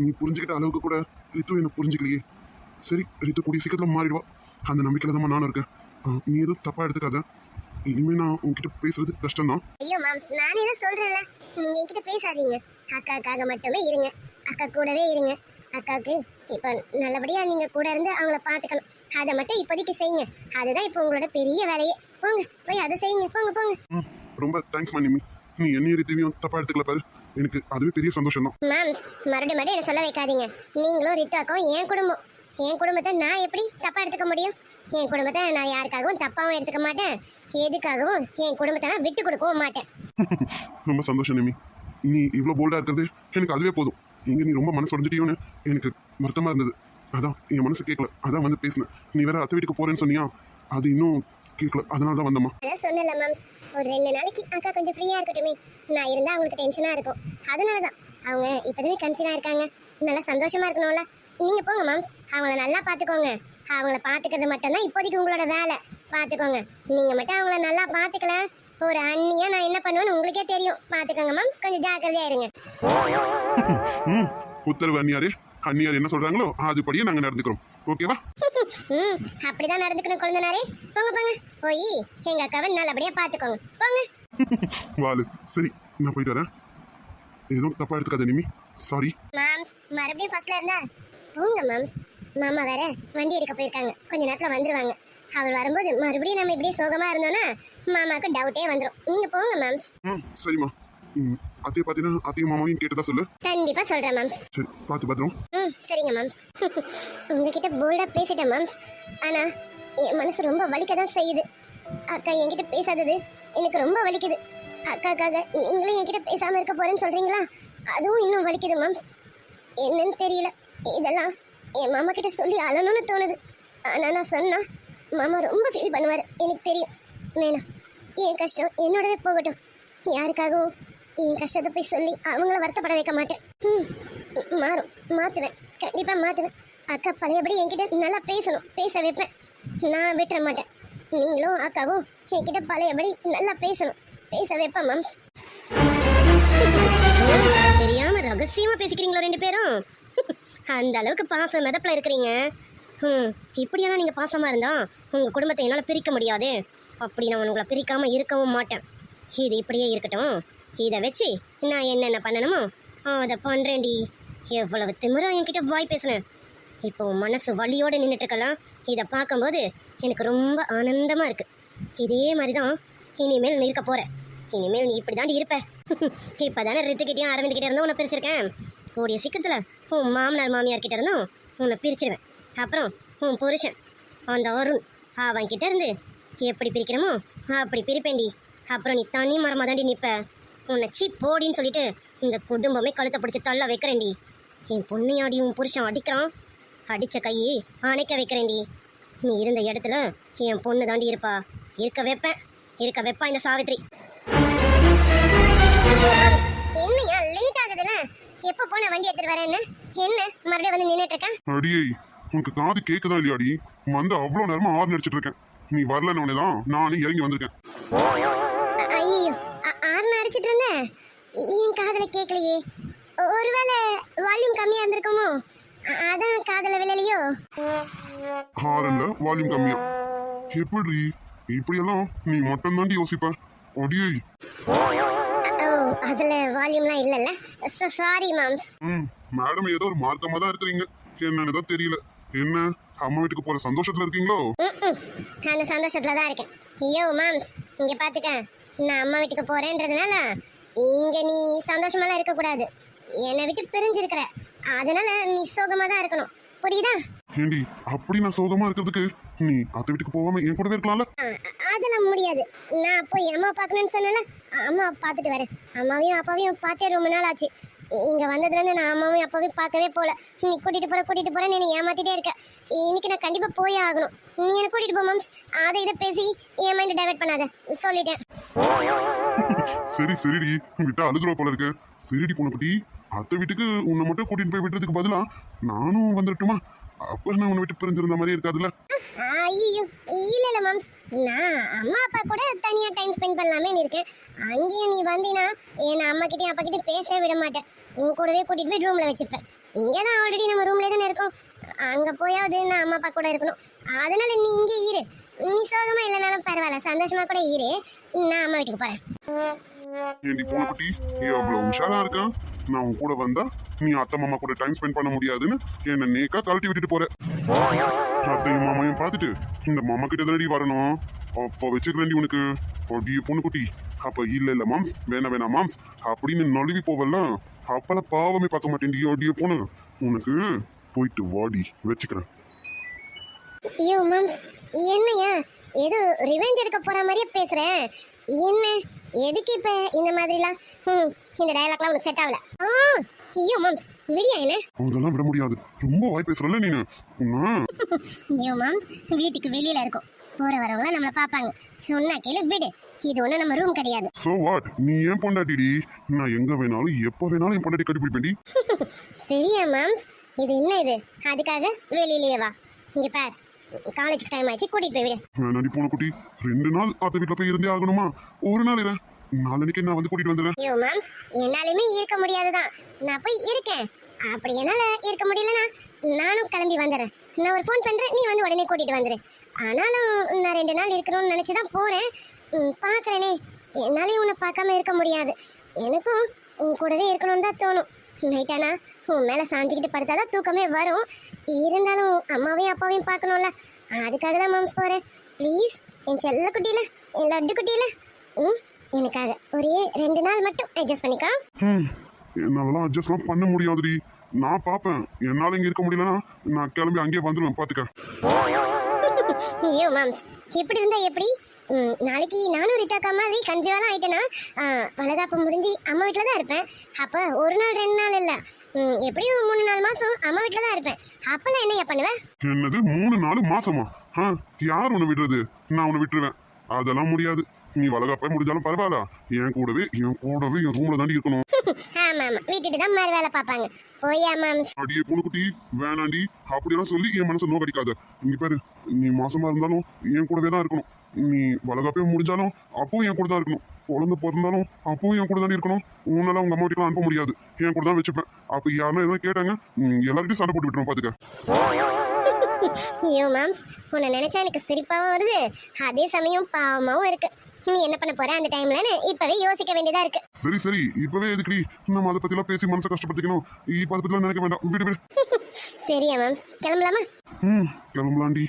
நீ புரிஞ்சுக்கிட்ட அளவுக்கு கூட ரித்து என்ன புரிஞ்சுக்கலையே. சரி, ரித்து கூடிய சீக்கிரத்துல மாறிடுவா, அந்த நம்பிக்கையில தான் நானும் இருக்கேன். நீ எதுவும் தப்பா எடுத்துக்காத. இனிமே நான் உன்கிட்ட பேசுறது கஷ்டம் தான். ஐயோ மாம்ஸ், நானே தான் சொல்றேன்ல, நீங்க என்கிட்ட பேசாதீங்க. அக்காக்காக மட்டுமே இருங்க, அக்கா கூடவே இருங்க. அக்காவுக்கு இப்போ நல்லபடியா நீங்க கூட இருந்து அவங்கள பாத்துக்கணும். அதை மட்டும் இப்போதைக்கு செய்யுங்க. அதுதான் இப்போ உங்களோட பெரிய வேலையே. போங்க போய் அதை செய்யுங்க, போங்க போங்க. ரொம்ப தேங்க்ஸ் மணிமி. நீ என்ன ரித்துவையும் தப்பா எடுத்துக்கல பாரு, எனக்கு அதுவே பெரிய சந்தோஷம் தான். மேம், மறுபடியும் என்ன சொல்ல வைக்காதீங்க. நீங்களும் ரித்தாக்கும் என் குடும்பம். என் குடும்பத்தை நான் எப்படி தப்பா எடுத்துக்க முடியும்? என் குடும்பத்தை நான் யாருக்காகவும் தப்பாவும் எடுத்துக்க மாட்டேன். எதுக்காகவும் என் குடும்பத்தை நான் விட்டு கொடுக்கவும் மாட்டேன். ரொம்ப சந்தோஷம் நிமி. நீ இவ்வளோ போல்டா இருக்கிறது எனக்கு அதுவே போதும். எங்க நீ ரொம்ப மனசு உடஞ்சிட்டியோன்னு எனக்கு வருத்தமா இருந்தது. அதான் என் மனசு கேட்கல, அதான் வந்து பேசினேன். நீ வேற அத்தை வீட்டுக்கு போறேன்னு சொன்னியா, அது இன்னும் கேட்கல, அதனால தான் வந்தம்மா. அதான் சொன்னல மேம், ஒரு 2 நாளைக்கு அக்கா கொஞ்சம் ஃப்ரீயா இருக்கட்டுமே. நான் இருந்தா அவங்களுக்கு டென்ஷனா இருக்கும். அதனால தான் அவங்க இப்போதானே கன்சீவா இருக்காங்க, நல்லா சந்தோஷமா இருக்கணும்ல. நீங்க போங்க மேம், அவங்கள நல்லா பாத்துக்கோங்க. அவங்கள பாத்துக்கிறது மட்டும்தான் இப்போதைக்கு உங்களோட வேலை. பாத்துக்கோங்க. நீங்க மட்டும் அவங்கள நல்லா பாத்துக்கல, ஒரு அண்ணியா நான் என்ன பண்ணுவேன்னு உங்களுக்கே தெரியும். பாத்துக்கோங்க மேம், கொஞ்சம் ஜாக்கிரதையா இருங்க. உத்தரவு அண்ணியாரே. அண்ணியார் என்ன சொல்றாங்களோ அதுபடியே நாங்க நடந்துக்கிறோம், ஓகேவா? அப்படிதான் நடந்துக்கணும் குழந்தைனாரே. போங்க போங்க, போய் எங்க அக்காவை நல்லபடியா பாத்துக்கோங்க, போங்க. வாலு, சரி நான் போயிட்டு வரேன். எதுவும் தப்பா எடுத்துக்காத நிமி, சாரி. மாம்ஸ், மறுபடியும் ஃபர்ஸ்ட்ல இருந்தா போங்க மாம்ஸ். மாமா வேற வண்டி எடுக்க போயிருக்காங்க, கொஞ்ச நேரத்துல வந்துருவாங்க. அவர் வரும்போது மறுபடியும் நம்ம இப்படியே சோகமா இருந்தோம்னா மாமாவுக்கு டவுட்டே வந்துடும். நீங்க போங்க மாம்ஸ். சரிம்மா. அத்தையை பார்த்தீங்கன்னா அத்தையும் மாமாவையும் கேட்டதா சொல்லு. கண்டிப்பா சொல்றேன் மாம்ஸ். சரி, பார்த்து பத்திரம். சரிங்க மாம்ஸ். உங்ககிட்ட போல்டா பேசிட்டேன் மாம்ஸ், ஆனா என் மனசு ரொம்ப வலிக்க தான் செய்யுது. அக்கா என்கிட்ட பேசாதது எனக்கு ரொம்ப வலிக்குது. அக்காக்காக நீங்களும் என்கிட்ட பேசாம இருக்க போறேன்னு சொல்றீங்களா, அதுவும் இன்னும் வலிக்குது மாம்ஸ். என்னன்னு தெரியல, இதெல்லாம் என் மாமா கிட்ட சொல்லி அழணும்னு தோணுது. ஆனா நான் சொன்னா மாமா ரொம்ப ஃபீல் பண்ணுவார், எனக்கு தெரியும். வேணாம், என் கஷ்டம் என்னோடவே போகட்டும். யாருக்காகவும் என் கஷ்டத்தை போய் சொல்லி அவங்கள வருத்தப்பட வைக்க மாட்டேன். மாற்றுவேன், கண்டிப்பாக மாற்றுவேன். அக்கா பழையபடி என்கிட்ட நல்லா பேசணும், பேச வைப்பேன். நான் விட்டுற மாட்டேன். நீங்களும் அக்காவும் என்கிட்ட பழையபடி நல்லா பேசணும், பேச வைப்பேன் மாம்ஸ். தெரியாம ரகசியமா பேசிக்கிறீங்களோ 2 பேரும்? அந்த அளவுக்கு பாசம் மிதப்பில் இருக்கிறீங்க. இப்படியெல்லாம் நீங்கள் பாசமாக இருந்தா உங்கள் குடும்பத்தை என்னால் பிரிக்க முடியாது. அப்படி நான் உங்களை பிரிக்காமல் இருக்கவும் மாட்டேன். இது இப்படியே இருக்கட்டும். இதை வச்சு நான் என்னென்ன பண்ணணுமோ அதை பண்ணுறேன்டி. எவ்வளவு திமிரா என்கிட்ட வாய் பேசுனேன். இப்போ மனசு வலியோடு நின்றுட்டுருக்கலாம். இதை பார்க்கும்போது எனக்கு ரொம்ப ஆனந்தமாக இருக்குது. இதே மாதிரி தான் இனிமேல் நீ இருக்க போகிற. இனிமேல் நீ இப்படி தாண்டி இருப்ப. இப்போ தானே ரித்துக்கிட்டையும் அரவிந்த்கிட்ட இருந்தும் உன்னை பிரிச்சிருக்கேன். கூடிய சீக்கிரத்தில் உன் மாமனார் மாமியார் கிட்ட இருந்தும் உன்னை பிரிச்சிருவேன். அப்புறம் உன் புருஷன் அந்த அருண் அவன்கிட்ட இருந்து எப்படி பிரிக்கணுமோ அப்படி பிரிப்பேண்டி. அப்புறம் நீ தனி மரமாக தாண்டி நிற்ப. உன்னை போடின்னு சொல்லிட்டு இந்த குடும்பமே கழுத்தை பிடிச்சி தள்ள வைக்கிறேன்டி. என் பொண்ணையாடி உன் புருஷன் அடிக்கிறான், அடித்த கையை அணைக்க வைக்கிறேன்டி. நீ இருந்த இடத்துல என் பொண்ணு தாண்டி இருப்பா. இருக்க வைப்பா இந்த சாவித்ரி. என்னையா லேட் ஆகுதுல? எப்போ போன வண்டி எடுத்துட்டு வரேன்னு என்ன மறுபடியும் வந்து நின்றுட்டு இருக்கேன்? அடியே, உனக்கு காது கேட்குதா இல்லையாடி? வந்து அவ்வளோ நேரமா ஆறு நடிச்சிட்டு இருக்கேன். நீ வரலன்னு தான் நானே இறங்கி வந்திருக்கேன். ஐயோ, ஆறுன்னு அடிச்சிட்டு இருந்தேன், என் காதுல கேட்கலையே. ஒருவேளை வால்யூம் கம்மியா இருந்திருக்குமோ, அதான் காதுல விழலையோ? ஹாரன்ல வால்யூம் கம்மியா? எப்படி இப்படியெல்லாம் நீ மட்டும் தாண்டி யோசிப்ப? அடியே, அதுல வால்யூம்லாம் இல்லல்ல. Sorry moms. மேடம் ஏதோ ஒரு மார்க்கமா தான் இருக்கிறீங்க, என்னன்னு தான் தெரியல. என்ன அம்மா வீட்டுக்கு போற சந்தோஷத்துல இருக்கீங்களோ? அந்த சந்தோஷத்துல தான் இருக்கேன். ஐயோ மாம்ஸ், இங்க பாத்துக்க, நான் அம்மா வீட்டுக்கு போறேன்றதுனால இங்க நீ சந்தோஷமாலாம் இருக்க கூடாது. என்னை விட்டு பிரிஞ்சிருக்கிற, அதனால நீ சோகமா தான் இருக்கணும், புரியுதா? ஏண்டி அப்படி நான் சோகமா இருக்கிறதுக்கு நீ அத்தை வீட்டுக்கு போகாம என் கூடவே இருக்கலாம்ல? அதெல்லாம் முடியாது. நான் போய் அம்மா பார்க்கணும்னு சொன்னல, அம்மா பார்த்துட்டு வரேன். அம்மாவையும் அப்பாவையும் பார்த்தே ரொம்ப நாள் ஆச்சு. இங்க வந்ததுலேருந்து நான் அம்மாவையும் அப்பாவையும் பார்க்கவே போல. நீ கூட்டிட்டு போறேன்னு என்னை ஏமாத்திட்டே இருக்க. இன்னைக்கு நான் கண்டிப்பா போயே ஆகணும். நீ என்னை கூட்டிட்டு போ மாம்ஸ். அதை இதை பேசி என் மைண்ட் டைவர்ட் பண்ணாத, சொல்லிட்டேன். சரி சரிடி, விட்டா அழுதுற போல இருக்க. சரிடி பொண்ணு குட்டி, அத்தை வீட்டுக்கு உன்னை மட்டும் கூட்டிட்டு போய் விட்டுறதுக்கு பதிலா நானும் வந்துடட்டுமா? அப்ப நான் உன்னை விட்டு பிரிஞ்சிருந்த மாதிரி இருக்காதுல்ல? ஐயோ இல்ல இல்ல மாம்ஸ், நான் அம்மா அப்பா கூட தனியா டைம் ஸ்பெண்ட் பண்ணலாமே இருக்கேன். அங்கேயும் நீ வந்தீனா என்ன அம்மா கிட்டயும் அப்பா கிட்டயும் பேசவே விட மாட்டேன். உன் கூடவே கூட்டிட்டு போய் ரூம்ல வச்சுப்பேன். இங்கதான் ஆல்ரெடி நம்ம ரூம்ல தானே இருக்கோம். அங்க போயாவது நான் அம்மா அப்பா கூட இருக்கணும். அதனால நீ இங்கே இரு. நீ சோகமா இல்லைனாலும் பரவாயில்ல, சந்தோஷமா கூட இரு. நான் அம்மா வீட்டுக்கு போறேன். ஏண்டி போன குட்டி எவ்வளவு உஷாரா இருக்கான். நான் உன் கூட வந்தா நீ அத்தை மாமா கூட டைம் ஸ்பெண்ட் பண்ண முடியாதுன்னு என்ன நேக்கா கழட்டி விட்டுட்டு போற. அத்தையும் மாமையும் பார்த்துட்டு இந்த மாமா கிட்ட தானடி வரணும், அப்போ வச்சுக்கிறேன்டி உனக்கு பொடிய பொண்ணு குட்டி. அப்ப இல்ல மாம்ஸ், வேணாம் மாம்ஸ் அப்படின்னு நழுவி போவல்ல, அப்பல பாவமே பார்க்க மாட்டேன்டி ஒடிய பொண்ணு. உனக்கு போயிட்டு வாடி வச்சுக்கிறேன். ஐயோ மாம்ஸ், என்னையா ஏதோ ரிவெஞ்ச் எடுக்க போற மாதிரியே பேசுறேன். என்ன எதுக்கு இப்ப இந்த மாதிரிலாம்? இந்த டயலாக்லாம் உனக்கு செட் ஆகல. ஐயோ மாம்ஸ் விடியா என்ன? அதெல்லாம் விட முடியாது, ரொம்ப வாய் பேசுறல நீனு. ஐயோ மாம்ஸ், வீட்டுக்கு வெளியில இருக்கும், போற வரவங்க நம்மள பாப்பாங்க. சொன்னா கேளு விடு. இது ஒண்ணு நம்ம ரூம் கிடையாது. சோ வாட், நீ ஏன் பொண்டாட்டிடி? நான் எங்க வேணாலும் எப்ப வேணாலும் என் பொண்டாட்டி கட்டிப்பிடிப்பேன்டி. சரியா மாம்ஸ், இது என்ன இது? அதுக்காக வெளியிலேயே வா. இங்க பார், காலேஜுக்கு டைம் ஆயிடுச்சு, கூட்டிட்டு போய் விடு. வேணாடி போன குட்டி, 2 நாள் அத்தை வீட்டுல போய் இருந்தே ஆகணுமா? ஒரு நாள் இரு, நாளைக்கு நான் வந்து கூட்டிட்டு வந்துடுறேன். ஐயோ மாம்ஸ், என்னாலுமே இருக்க முடியாதுதான். நான் போய் இருக்கேன். அப்படி என்னால இருக்க முடியலன்னா நானும் கிளம்பி வந்துடுறேன். நான் ஒரு ஃபோன் பண்றேன், நீ வந்து உடனே கூட்டிட்டு வந்துடு. ஆனாலும் நான் 2 நாள் இருக்கணும்னு நினைச்சுதான் போறேன். பாக்குறேனே, என்னாலையும் உன்னை பார்க்காம இருக்க முடியாது. எனக்கும் உன் கூடவே இருக்கணும்னு தான் தோணும். நைட்டானா உன் மேல சாஞ்சிக்கிட்டு படுத்தாதான் தூக்கமே வரும். இருந்தாலும் அம்மாவையும் அப்பாவையும் பார்க்கணும்ல, அதுக்காக தான் மாம்ஸ் போறேன். ப்ளீஸ் என் செல்ல குட்டியில, என் லட்டு குட்டியில, எனக்காக ஒரே 2 நாள் மட்டும் அட்ஜஸ்ட் பண்ணிக்கோ. என்னாலலாம் அட்ஜஸ்ட்லாம் பண்ண முடியாதுடி. நான் பாப்பேன், என்னால இங்க இருக்க முடியலன்னா நான் கிளம்பி அங்கேயே வந்துடுவேன், பாத்துக்க. ஐயோ மாம்ஸ், இப்படி இருந்தா எப்படி? நாளைக்கு நானும் ரித்தாக்கா மாதிரி கன்சீவாலாம் ஆயிட்டேன்னா வளகாப்பு முடிஞ்சு அம்மா வீட்டில் தான் இருப்பேன். அப்போ 1 நாள் 2 நாள் இல்லை, எப்படியும் 3-4 மாதம் அம்மா வீட்டில் தான் இருப்பேன். அப்போல்லாம் என்ன பண்ணுவேன்? என்னது 3-4 மாசமா? யார் உன்னை விடுறது? நான் உன்னை விட்டுருவேன். அதெல்லாம் முடியாது. நீ வளகாப்ப முடிஞ்சாலும் பரவாயில்ல, என் கூடவே என் ரூம்ல தாண்டி இருக்கணும். ஆமா ஆமா, வீட்டுட்டு தான் மாதிரி வேலை பார்ப்பாங்க. போயா மாம்ஸ். அடியே பொண்ணுக்குட்டி, வேணாண்டி அப்படியெல்லாம் சொல்லி என் மனசை நோக்கடிக்காத. இங்க பாரு, நீ மாசமா இருந்தாலும் என் கூடவே தான் இருக்கணும். நீ வளகாப்பே முடிஞ்சாலும் அப்பவும் என் கூட தான் இருக்கணும். குழந்தை பிறந்தாலும் அப்பவும் என் கூட தானே இருக்கணும். உன்னால உங்க அம்மா வீட்டுக்கு அனுப்ப முடியாது, என் கூட தான் வச்சுப்பேன். அப்ப யாருன்னா எதுவும் கேட்டாங்க, எல்லார்கிட்டையும் சண்டை போட்டு விட்டுருவோம், பாத்துக்க. ஐயோ மாம்ஸ், உன்னை நினைச்சா எனக்கு சிரிப்பாவும் வருது, அதே சமயம் பாவமாவும் இருக்கு. நீ என்ன பண்ண போற அந்த டைம்லன்னு இப்பவே யோசிக்க வேண்டியதா இருக்கு. சரி இப்பவே எதுக்குடி நம்ம அதை பத்தி எல்லாம் பேசி மனசை கஷ்டப்படுத்திக்கணும்? இப்ப அதை பத்தி எல்லாம் நினைக்க வேண்டாம், விடு. சரியா மாம்ஸ், கிளம்பலாமா? கிளம்பலாண்டி.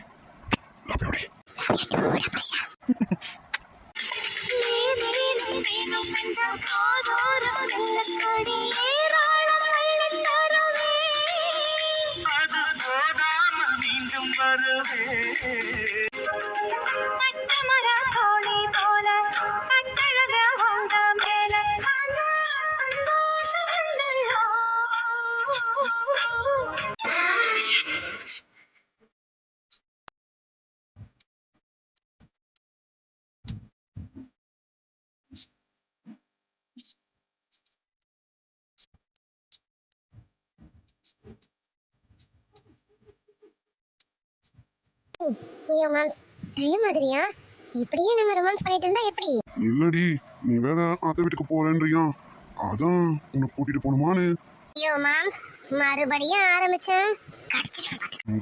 ஐயோ மாம்ஸ், டைம் ஆகுறியா? இப்படியே நம்ம ரொமான்ஸ் பண்ணிட்டு இருந்தா எப்படி? இல்லடி, நீ வேற அத்தை வீட்டுக்கு போறேன்றியா, அதான் உன்னை கூட்டிட்டு போகணுமான்னு. ஐயோ மாம்ஸ், மறுபடியும் ஆரம்பிச்சேன்.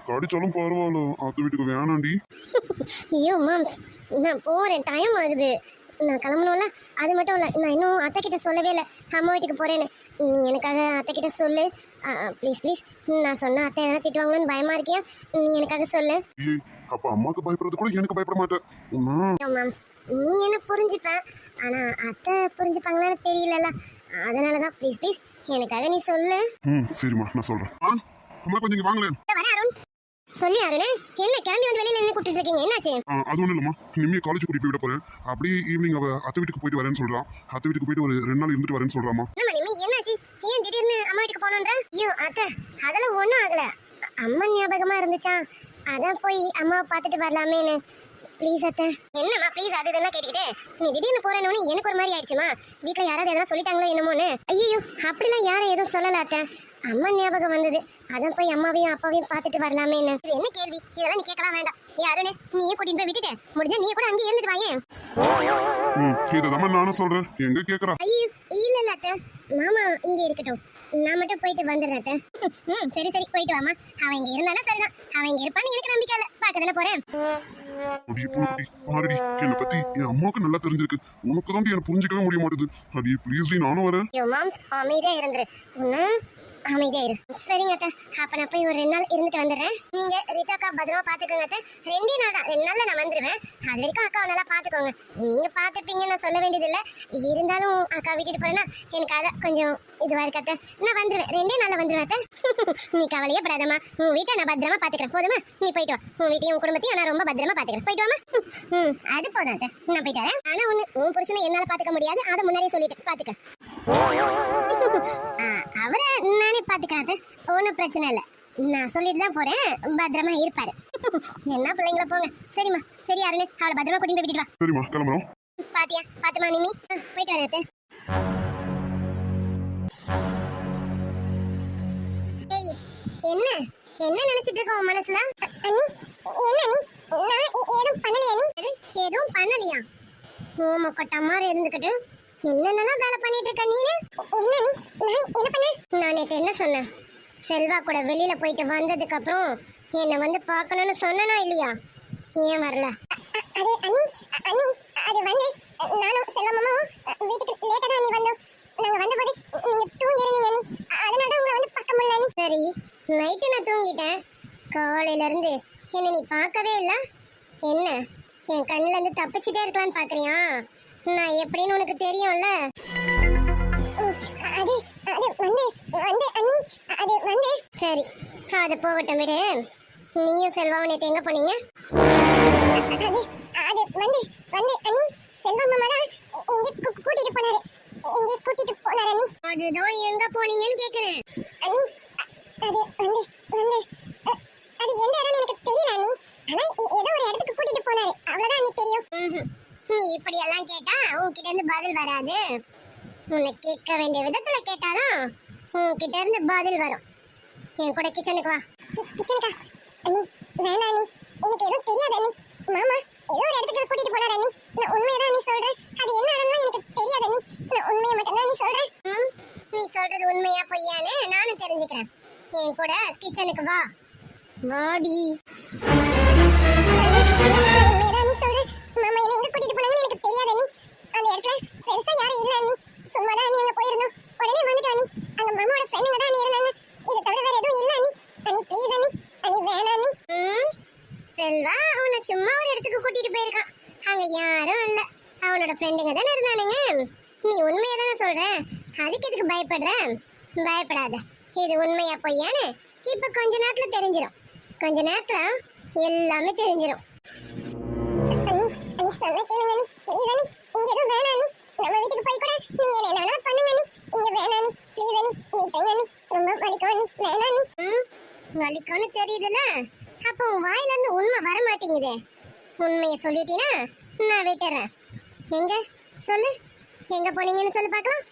கடிச்சாலும் பரவாயில்ல, அத்தை வீட்டுக்கு வேணாண்டி. ஐயோ மாம்ஸ், நான் போறேன், டைம் ஆகுது, நான் கிளம்பணும்ல. அது மட்டும் இல்லை, நான் இன்னும் அத்தை கிட்ட சொல்லவே இல்லை அம்மா வீட்டுக்கு போறேன்னு. நீ எனக்காக அத்தை கிட்ட சொல்லு ப்ளீஸ். நான் சொன்ன அத்தை எதனா திட்டுவாங்களோன்னு பயமா இருக்கியா? நீ எனக்காக சொல்லு. அப்ப அம்மாக்கு பயப்படுறது கூட எனக்கு பயப்பட மாட்டேன். மாம்ஸ், நீ என்ன புரிஞ்சுப்ப, ஆனா அத்தை புரிஞ்சுப்பாங்களான்னு தெரியலல்ல, அதனாலதான் ப்ளீஸ் எனக்காக நீ சொல்லு. சரிம்மா, நான் சொல்றேன். அம்மா கொஞ்சம் இங்க வாங்களேன். வர அருண், சொல்லி அருணே, என்ன கிளம்பி வந்து வெளியில என்ன கூட்டிட்டு இருக்கீங்க? என்னாச்சு? அது ஒண்ணும் இல்லம்மா, நிம்மியை காலேஜ் கூட்டிட்டு போய் விட போறேன். அப்படியே ஈவினிங் அவ அத்தை வீட்டுக்கு போயிட்டு வரேன்னு சொல்றான். அத்தை வீட்டுக்கு போயிட்டு ஒரு 2 நாள் இருந்துட்டு வரேன்னு சொல்றாமா. என்னாச்சு? ஏன் திடீர்னு அம்மா வீட்டுக்கு போகணுன்ற? ஐயோ அத்தை, அதெல்லாம் ஒன்றும் ஆகல, அம்மா ஞாபகமா இருந்துச்சா, அதான் போய் அம்மாவை பார்த்துட்டு வரலாமேன்னு. ப்ளீஸ் அத்தை. என்னம்மா ப்ளீஸ் அது இதெல்லாம் கேட்டுக்கிட்டு நீ திடீர்னு போறேன்னு எனக்கு ஒரு மாதிரி ஆயிடுச்சுமா. வீட்டில் யாராவது எதாவது சொல்லிட்டாங்களோ என்னமோன்னு. ஐயோ அப்படிலாம் யாரும் எதுவும் சொல்லல அத்தை. அம்மா ஞாபகம் வந்தது, அதான் போய் அம்மாவையும் அப்பாவையும் பார்த்துட்டு வரலாமே. இது என்ன கேள்வி, இதெல்லாம் நீ கேட்கலாம் வேண்டாம். யாருன்னு நீயே கூட்டிட்டு போய் விட்டுட்டு முடிஞ்சா நீ கூட அங்கே இருந்துட்டு வாயேன். இதான் நானும் சொல்றேன், எங்க கேக்குறா? ஐயோ இல்ல இல்ல அத்தை, மாமா இங்க இருக்கட்டும், நான் மட்டும் போயிட்டு வந்துடுறேன் அத்தை. சரி சரி போயிட்டு வாமா. அவன் இங்க இருந்தானா சரிதான், அவன் இங்க இருப்பான்னு எனக்கு நம்பிக்கை இல்ல, பார்க்கதானே போறேன். அடி புள்ளி பாருடி, என்னை பத்தி என் அம்மாவுக்கு நல்லா தெரிஞ்சிருக்கு, உனக்கு தான் என்ன புரிஞ்சிக்கவே முடிய மாட்டேது. அடி ப்ளீஸ்லி நானும் வரேன். யோ மாம்ஸ் அமைதியா இருந்துரு. அமைதியா இரு. சரிங்க அத்தை, அப்ப நான் போய் ஒரு 2 நாள் இருந்துட்டு வந்துடுறேன். நீங்க ரீதாக்கா பத்திரமா பாத்துக்கோங்க அத்தை. 2 நாள் தான், 2 நாள்ல நான் வந்துருவேன். அது வரைக்கும் அக்காவை நல்லா பாத்துக்கோங்க. நீங்க பாத்துப்பீங்க நான் சொல்ல வேண்டியது இல்ல. இருந்தாலும் அக்கா விட்டுட்டு போறேன்னா எனக்கு அத கொஞ்சம் இதுவா இருக்கு அத்தை. நான் வந்துருவேன், 2 நாள்ல வந்துருவேன் அத்தை. நீ கவலையே படாதம்மா, உன் வீட்டை நான் பத்திரமா பாத்துக்கிறேன். போதுமா? நீ போயிட்டு வா. உன் வீட்டையும் உன் குடும்பத்தையும் நான் ரொம்ப பத்திரமா பாத்துக்கிறேன். போயிட்டு வாமா. அது போதும் அத்தை, நான் போயிட்டு வரேன். ஆனா ஒண்ணு, உன் புருஷனை என்னால பாத்துக்க முடியாது, அதை முன்னாடியே சொல்லிட்டு பாத்துக்க. அவரை நானே பாத்துக்கிறேன், ஒன்னும் பிரச்சனை இல்ல. நான் சொல்லிட்டு தான் போறேன், பத்திரமா இருப்பாரு. என்ன பிள்ளைங்கள போங்க. சரிம்மா, சரி அருண், அவளை பத்திரமா கூட்டிட்டு போய் விட்டுட்டு வா. சரிம்மா, கிளம்புறோம். பாத்தியா பாத்துமா நிமி, போயிட்டு வரேன் அத்தை. என்ன என்ன நினைச்சிட்டு இருக்க உன் மனசுல? அண்ணி என்ன நீ, நான் எதுவும் பண்ணலையா? நீ எதுவும் பண்ணலையா? ஓம கொட்ட மாதிரி இருந்துக்கிட்டு என்னென்னலாம் வேலை பண்ணிட்டு இருக்க நீ? என்ன நீ, நான் என்ன பண்ணேன்? நான் நேத்து என்ன சொன்னேன்? செல்வா கூட வெளியில போயிட்டு வந்ததுக்கு அப்புறம் என்ன வந்து பார்க்கணும்னு சொன்னனா இல்லையா? ஏன் வரல? அது அண்ணி அண்ணி அது வந்து நானும் செல்வமாவும் வீட்டுக்கு லேட்டா தான் நீ வந்தோம். நாங்க வந்தபோது நீங்க தூங்கி இருந்தீங்க அண்ணி, அதனால தான் உங்களை வந்து பார்க்க முடியல. சரி, நைட்டு நான் தூங்கிட்டேன், காலையில இருந்து என்ன நீ பார்க்கவே இல்ல. என்ன என் கண்ணுல இருந்து தப்பிச்சுட்டே இருக்கலாம்னு பாக்குறியா? நான் எப்படின்னு உனக்கு தெரியும்ல. அது அது வந்து வந்து அண்ணி அது வந்து சரி, அது போகட்டும் விடு. நீயும் செல்வாவும் நேத்து எங்க போனீங்க? அது அது வந்து வந்து அண்ணி செல்வா மாமா தான் இங்க கூட்டிட்டு போனாரு. இங்க கூட்டிட்டு போனாரு அண்ணி. அதுதான் எங்க போனீங்கன்னு கேக்குறேன் அண்ணி. அது வந்து வந்து அது எந்த இடம்னு எனக்கு தெரியல அண்ணி, ஆனா ஏதோ ஒரு இடத்துக்கு கூட்டிட்டு போனாரு, அவ்வளவுதான் அண்ணி தெரியும். நீ இப்படி எல்லாம் கேட்டா உன்கிட்ட இருந்து பதில் வராது. உன்னை கேட்க வேண்டிய விதத்துல கேட்டாதான் உன்கிட்ட இருந்து பதில் வரும். என் கூட கிச்சனுக்கு வா. கிச்சனுக்கா? அண்ணி வேணா அண்ணி, எனக்கு எதுவும் தெரியாது அண்ணி. மாமா ஏதோ ஒரு இடத்துக்கு கூட்டிட்டு போனாரு அண்ணி. நான் உண்மையதான் அண்ணி சொல்றேன், அது என்ன இடம்னா எனக்கு தெரியாது அண்ணி. நான் உண்மையை மட்டும் தான் நீ சொல்றேன். நீ சொல்றது உண்மையா பொய்யான்னு நானும் தெரிஞ்சுக்கிறேன். என் கூட கிச்சனுக்கு வா. வாடி. உண்மையதான் நீ சொல்றேன். மாமா என்ன எங்க கூட்டிட்டு போனாங்கன்னு எனக்கு தெரியாது அண்ணி. அந்த இடத்துல பெருசா யாரும் இல்ல அண்ணி, சும்மா தான் அண்ணி அங்க போயிருந்தோம். உடனே வந்துட்டோம் அண்ணி. அங்க மாமாவோட ஃப்ரெண்டுங்க தான் அண்ணி இருந்தாங்க, இதை தவிர வேற எதுவும் இல்ல அண்ணி. அண்ணி ப்ளீஸ் அண்ணி, அண்ணி வேணாம் அண்ணி. செல்வா அவனை சும்மா ஒரு இடத்துக்கு கூட்டிட்டு போயிருக்கான், அங்க யாரும் இல்ல, அவனோட ஃப்ரெண்டுங்க தானே இருந்தானுங்க. நீ உண்மையை தானே சொல்ற, அதுக்கு எதுக்கு பயப்படுற? பயப்படாத, இது உண்மையா பொய்யான்னு இப்ப கொஞ்ச நேரத்துல தெரிஞ்சிடும். கொஞ்ச நேரத்துல எல்லாமே தெரிஞ்சிடும். அண்ணி அண்ணி சொன்ன கேளுங்க அண்ணி, ப்ளீஸ் அண்ணி. இங்க எதுவும் வேணாம் அண்ணி, நம்ம வீட்டுக்கு போய் கூட நீங்க என்ன வேணாலும் பண்ணுங்க அண்ணி. இங்க வேணாம் அண்ணி, ப்ளீஸ் அண்ணி. விட்டுங்க அண்ணி, ரொம்ப வலிக்கும் அண்ணி, வேணாம் அண்ணி. வலிக்கும்னு தெரியுதுல்ல, அப்போ உன் வாயில இருந்து உண்மை வர மாட்டேங்குதே. உண்மையை சொல்லிட்டீனா நான் விட்டுறேன். எங்க சொல்லு, எங்க போனீங்கன்னு சொல்லு பார்க்கலாம்.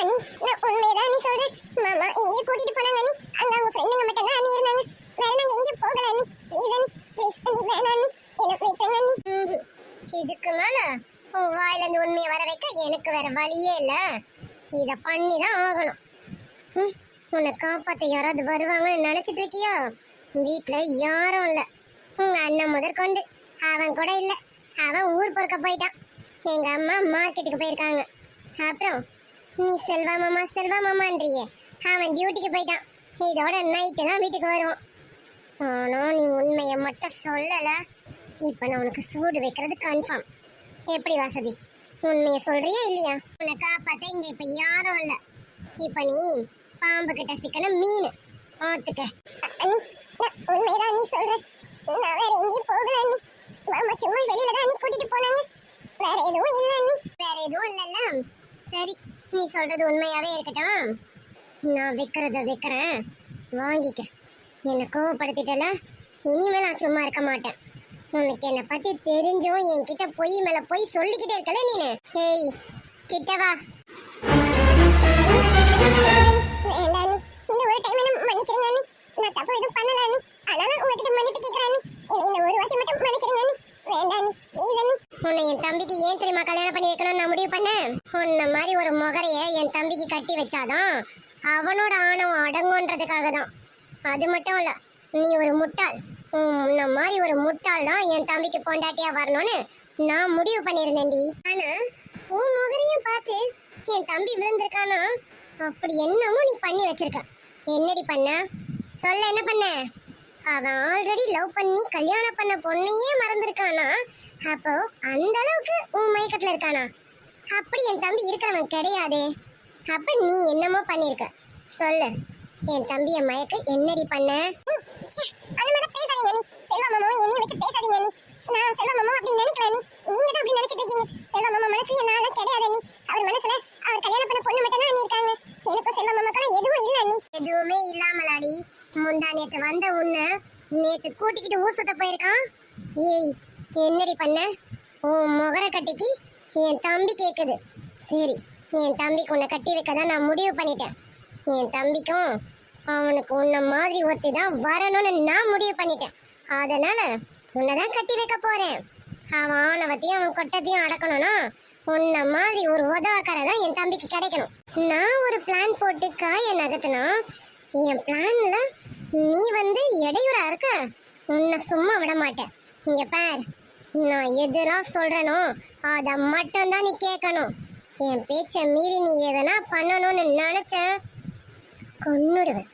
அண்ணி நான் உண்மையதான் அண்ணி சொல்றேன். மாமா எங்கேயும் கூட்டிட்டு போனாங்க அண்ணி, அங்க அவங்க ஃப்ரெண்டுங்க மட்டும் தான் அண்ணி இருந்தாங்க, வேற நாங்க எங்கேயும் போகல அண்ணி. ப்ளீஸ் அண்ணி, ப்ளீஸ் அண்ணி, வேணாம் அண்ணி, என்ன விட்டுங்க அண்ணி. இதுக்கு மேல உன் வாயில இருந்து உண்மையை வர வைக்க எனக்கு வேற வழியே இல்ல, இத பண்ணிதான் ஆகணும். உன்னை காப்பாத்த யாராவது வருவாங்கன்னு நினைச்சிட்டு இருக்கியோ? வீட்டுல யாரும் இல்ல, உங்க அண்ணன் முதற்கொண்டு அவன் கூட இல்ல, அவன் ஊர் பொறுக்க போயிட்டான். எங்க அம்மா மார்க்கெட்டுக்கு போயிருக்காங்க. அப்புறம் நீ செல்வா மாமான்றியே, அவன் டியூட்டிக்கு போயிட்டான். இதோட நைட்டு தான் வீட்டுக்கு வருவான். ஆனா நீ உண்மையை மட்டும் சொல்லல, இப்ப நான் உனக்கு சூடு வைக்கிறது கன்ஃபார்ம். எப்படி வசதி, உண்மையை சொல்றியா இல்லையா? உன்னை காப்பாத்த இங்க இப்ப யாரும் இல்ல, இப்ப நீ பாம்பு கிட்ட சிக்கன மீன் ஆத்துக்க. உண்மைதான் நீ சொல்ற, நான் வேற எங்கேயும் போகல அண்ணி. மாமா சும்மா வெளியில தான் அண்ணி கூட்டிட்டு போனாங்க, வேற எதுவும் இல்ல அண்ணி. வேற எதுவும் இல்லல்ல, சரி நீ சொல்றது உண்மையாவே இருக்கட்டும். நான் வைக்கிறேன், வாங்கிக்க. என்ன கோவப்படுத்திட்டல, இனிமே நான் சும்மா இருக்க மாட்டேன். உனக்கு என்ன பத்தி தெரிஞ்சும் என்கிட்ட பொய் மேல பொய் சொல்லிக்கிட்டே இருக்கல நீனு. ஏய் கிட்ட வா. வேண்டாம் நீ, இந்த ஒரு டைம் என்ன மன்னிச்சிருங்க நீ. நான் தப்பு எதுவும் பண்ணல நீ. அதனால உங்ககிட்ட மன்னிப்பு கேக்குறேன் நீ. என்னை இந்த ஒரு வாட்டி மட்டும் மன்னிச்சிருங்க நீ. வேண்டாம் நீ, ப்ளீஸ் நீ. உன்னை என் தம்பிக்கு ஏன் தெரியுமா கல்யாணம் பண்ணி வைக்கணும்னு நான் முடிவு பண்ணேன். உன்ன மாதிரி ஒரு முகரைய என் தம்பிக்கு கட்டி வச்சாதான் அவனோட ஆணவம் அடங்குன்றதுக்காக தான். அது மட்டும் இல்ல, நீ ஒரு முட்டாள். உன்ன மாதிரி ஒரு முட்டாள் தான் என் தம்பிக்கு பொண்டாட்டியா வரணும்னு நான் முடிவு பண்ணியிருந்தேன்டி. ஆனா உன் முகரையும் பார்த்து என் தம்பி விழுந்திருக்கானா? அப்படி என்னமோ நீ பண்ணி வச்சிருக்க. என்னடி பண்ண சொல்ல? என்ன பண்ண? அவன் ஆல்ரெடி லவ் பண்ணி கல்யாணம் பண்ண பொண்ணையே மறந்துருக்கானா? அப்போ அந்த அளவுக்கு உன் மயக்கத்துல இருக்கானா? அப்படி என் தம்பி இருக்கிறவன் கிடையாதே. அப்ப நீ என்னமோ பண்ணிருக்க சொல்லு. என் தம்பிய மயக்க என்னடி பண்ண? எதுவுமே இல்லாமலாடி முந்தா நேத்து வந்த உன்னை நேத்து கூட்டிக்கிட்டு ஊர் சுத்த போயிருக்கான். ஏய் என்னடி பண்ண? உன் முகர கட்டிக்கு என் தம்பி கேக்குது. சரி, என் தம்பிக்கு உன்னை கட்டி வைக்க தான் நான் முடிவு பண்ணிட்டேன். என் தம்பிக்கும் அவனுக்கு உன்ன மாதிரி ஒருத்தி தான் வரணும்னு நான் முடிவு பண்ணிட்டேன். அதனால உன்னை தான் கட்டி வைக்க போறேன். அவன் ஆணவத்தையும் அவன் கொட்டத்தையும் அடக்கணும்னா உன்ன மாதிரி ஒரு உதவக்கார தான் என் தம்பிக்கு கிடைக்கணும். நான் ஒரு பிளான் போட்டு காய நகர்த்தினா என் பிளான்ல நீ வந்து இடையூறா இருக்க. உன்னை சும்மா விட மாட்டேன். இங்க பார், நான் எதெல்லாம் சொல்றேனோ அதை மட்டும் தான் நீ கேட்கணும். என் பேச்சை மீறி நீ எதனா பண்ணணும்னு நினைச்ச கொன்னுடுவேன்.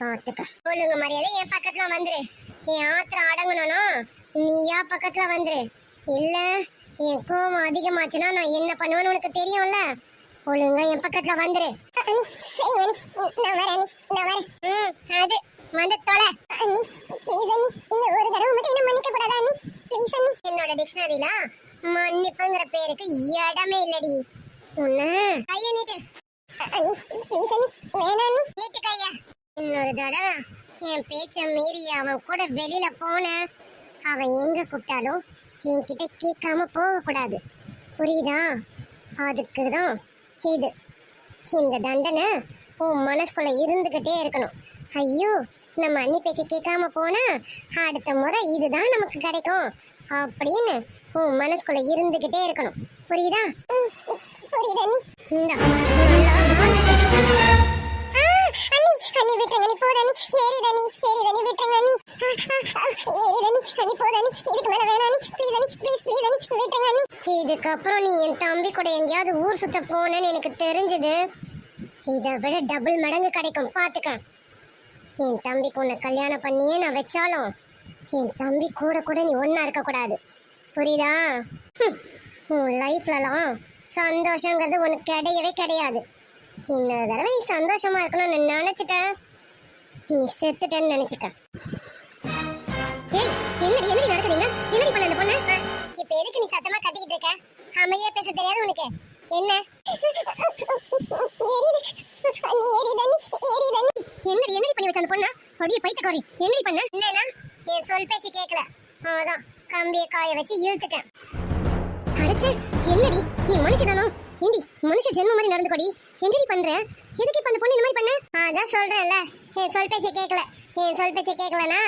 பார்த்துக்க. ஒழுங்கு மரியாதை என் பக்கத்துல வந்துரு. என் ஆத்திரம் அடங்கணும்னா நீயா பக்கத்துல வந்துரு. இல்ல என் கோவம் அதிகமாச்சுன்னா நான் என்ன பண்ணுவேன்னு உனக்கு தெரியும்ல. ஒழுங்கா என் பக்கத்துல வந்துரு. அது வந்து தொலை. என்னோட டிக்ஷனரியில மன்னிப்புங்கிற பேருக்கு இடமே இல்லடி. உன்ன கைய நீட்டு. நீட்டு கைய. இன்னொரு தடவை என் பேச்ச மீறி அவன் கூட வெளியில போன அவன் எங்க கூப்பிட்டாலும் என்கிட்ட கேட்காம போக கூடாது. புரியுதா? அதுக்குதான் இது. இந்த தண்டனை உன் மனசுக்குள்ள இருந்துகிட்டே இருக்கணும். ஐயோ, நம்ம அண்ணி பேச்சை கேட்காம போனா அடுத்த முறை இதுதான் நமக்கு கிடைக்கும் அப்படின்னு உன் மனசுக்குள்ள இருந்துகிட்டே இருக்கணும். புரியுதா? புரியுதா நீ? இந்தா நல்லா வாங்கிட்டு. அண்ணி விட்டுங்க நீ, போதனி ஏறிதனி ஏறிதனி விட்டுங்க நீ, ஏறிதனி அண்ணி போதனி, இதுக்கு மேல வேணாம் நீ, ப்ளீஸ் அண்ணி, ப்ளீஸ் ப்ளீஸ் அண்ணி விட்டுங்க நீ. இதுக்கப்புறம் நீ என் தம்பி கூட எங்கேயாவது ஊர் சுத்த போனேன்னு எனக்கு தெரிஞ்சது இதை விட டபுள் மடங்கு கிடைக்கும். பாத்துக்க. என் தம்பிக்கு உன்னை கல்யாணம் பண்ணியே நான் வச்சாலும் என் தம்பி கூட கூட நீ ஒன்னா இருக்க கூடாது. புரியுதா? உன் லைஃப்லலாம் சந்தோஷங்கிறது உனக்கு கிடையவே கிடையாது. இன்னொரு தடவை நீ சந்தோஷமா இருக்கணும்னு நினைச்சிட்ட நீ செத்துட்டேன்னு நினைச்சுக்க. ஏய், என்னடி என்னடி நடக்குதுங்க? என்னடி பண்ண அந்த பொண்ணு? இப்ப எதுக்கு நீ சத்தமா கத்திக்கிட்டு இருக்க? அமைதியா பேச தெரியாது உனக்கு? என்ன என்னடி என்னடி பண்ணி வச்ச அந்த பொண்ணு? அப்படியே பைத்தியக்காரி. என்னடி பண்ண? என்னன்னா என் சொல் பேச்சு கேட்கல, அதான் கம்பியை காய வச்சு இழுத்துட்டேன். அடைச்சு என்னடி நீ மனுஷதானோ? ஏண்டி மனுஷ ஜென்ம மாதிரி நடந்துக்கோடி. என்னடி பண்ற? எதுக்கு இப்ப அந்த பொண்ணு இந்த மாதிரி பண்ண? அதான் சொல்றேன்ல, என் சொல் பேச்சை கேட்கல. என் சொல் பேச்சை கேட்கலனா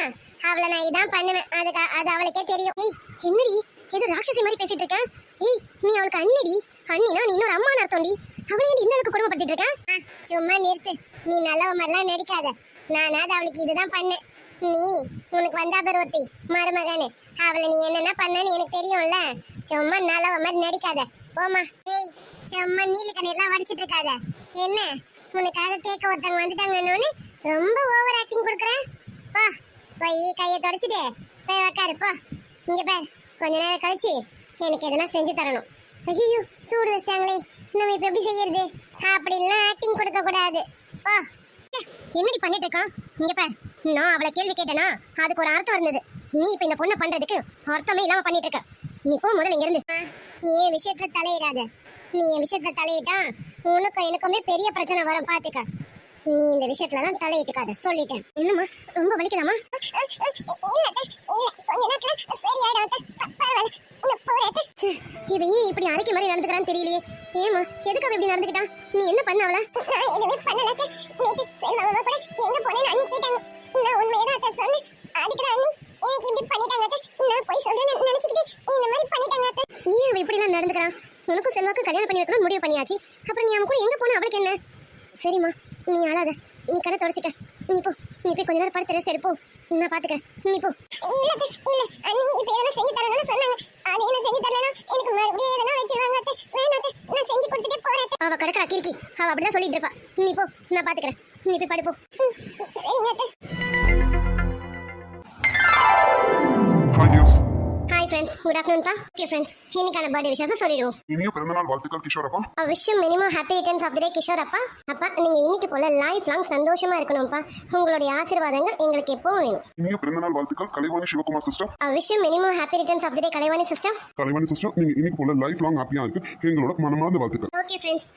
அவளை நான் இதான் பண்ணுவேன். அது அவளுக்கே தெரியும். ஏய் என்னடி ஏதோ ராட்சசி மாதிரி பேசிட்டு இருக்க? ஏய் நீ அவளுக்கு அண்ணிடி. அண்ணினா நீ இன்னொரு அம்மா அர்த்தம்டி. அவளே இந்த அளவுக்கு கொடுமைப்படுத்திட்டு இருக்க? சும்மா நிறுத்து. நீ நல்லவ மாதிரிலாம் நடிக்காத. நானாவது அவளுக்கு இதுதான் பண்ணேன். நீ உனக்கு வந்தா பேர் ஒத்தி மருமகனு அவளை நீ என்னென்ன பண்ணன்னு எனக்கு தெரியும்ல. சும்மா நல்லவ மாதிரி நடிக்காத. போமா. ஏய் சும்மா நீலி கண்ணீர்லாம் வடிச்சிட்டு இருக்காத. என்ன உனக்காக கேட்க ஒருத்தவங்க வந்துட்டாங்கன்னு ரொம்ப ஓவர் ஆக்டிங் கொடுக்குற? பா போய் கையை தொடச்சிட்டு போய் உக்காரு போ. இங்க பார், கொஞ்ச நேரம் கழிச்சு எனக்கு எதனா செஞ்சு தரணும். ஐயோ சூடு வச்சிட்டாங்களே, நம்ம இப்ப எப்படி செய்யறது? அப்படின்லாம் ஆக்டிங் கொடுக்க கூடாது. போ. என்னடி பண்ணிட்டு இருக்கான்? இங்க பார், நான் அவளை கேள்வி கேட்டேனா அதுக்கு ஒரு அர்த்தம் இருந்தது. நீ இப்ப இந்த பொண்ணை பண்றதுக்கு அர்த்தமே இல்லாம பண்ணிட்டு இருக்க. நீ போ முதல்ல இங்க இருந்து. நீ என் விஷயத்துல தலையிடாத. நீ என் விஷயத்துல தலையிட்டா உனக்கும் எனக்குமே பெரிய பிரச்சனை வரும். பாத்துக்க. நீ இந்த விஷயத்துலலாம் தலையிட்டுக்காத சொல்லிட்டேன். என்னம்மா ரொம்ப வலிக்குதாம்மா? இவ ஏன் இப்படி அரைக்க மாதிரி நடந்துக்கிறான்னு தெரியலையே. ஏமா எதுக்கு அவ இப்படி நடந்துக்கிட்டா? நீ என்ன பண்ண அவள? நான் எதுவுமே பண்ணல அத்தை. நேத்து செல்வா கூட எங்க போனேன்னு அண்ணி கேட்டாங்க. நான் உண்மையதான் அத்தை சொன்னேன். அதுக்கு தான் அண்ணி எனக்கு இப்படி பண்ணிட்டாங்க அத்தை. நான் போய் சொல்றேன்னு நினைச்சுக்கிட்டு இந்த மாதிரி பண்ணிட்டாங்க அத்தை. நீ அவ இப்படிலாம் நடந்துக்கிறா? உனக்கும் செல்வாக்கு கல்யாணம் பண்ணி வைக்கணும்னு முடிவு பண்ணியாச்சு. அப்புறம் நீ அவன் கூட எங்க போன? அவளுக்கு என்ன? சரிம்மா நீ அழாத. நீ கண்ணை தொடச்சிக்க. நீ போய் கொஞ்ச நேரம் படுத்து ரெஸ்ட் எடுப்போம். நான் பாத்துக்கிறேன். நீ போ. இல்ல அத்தை, இல்ல அண்ணி இப்ப எதனா செஞ்சு தரணும்னு சொன்னாங்க. அது என்ன செஞ்சு தரலனா எனக்கு மறுபடியும் எதனா வச்சிருவாங்க அத்தை. வேணாம் அத்தை, நான் செஞ்சு கொடுத்துட்டே போறேன் அத்தை. அவ கிடக்குறா கிறுக்கி. அவ அப்படிதான் சொல்லிட்டு இருப்பா. நீ போ, நான் பாத்துக்கிறேன். நீ போய் படுப்போ. சரிங்க அத்தை. Hi dears. Hi friends, good afternoon பா. ஓகே ஃப்ரெண்ட்ஸ், இன்னைக்கான பர்த்டே விஷயத்தை சொல்லிடுவோம். இனிய பிறந்தநாள் வாழ்த்துக்கள் கிஷோர் அப்பா. விஷயம் many many happy returns of the day Kishore அப்பா. அப்பா நீங்க இன்னைக்கு போல லைஃப் லாங் சந்தோஷமா இருக்கணும்ப்பா. உங்களுடைய ஆசீர்வாதங்கள் எங்களுக்கு எப்பவும் வேணும். இனிய பிறந்தநாள் வாழ்த்துக்கள் கலைவாணி சிவகுமார் சிஸ்டர். விஷயம் many many happy returns of the day Kalaivani sister. Kalaivani sister, நீங்க இன்னைக்கு போல லைஃப் லாங் ஹாப்பியா இருக்கு எங்களோட மனமார்ந்த வாழ்த்துக்கள். ஓகே ஃப்ரெண்ட்ஸ்,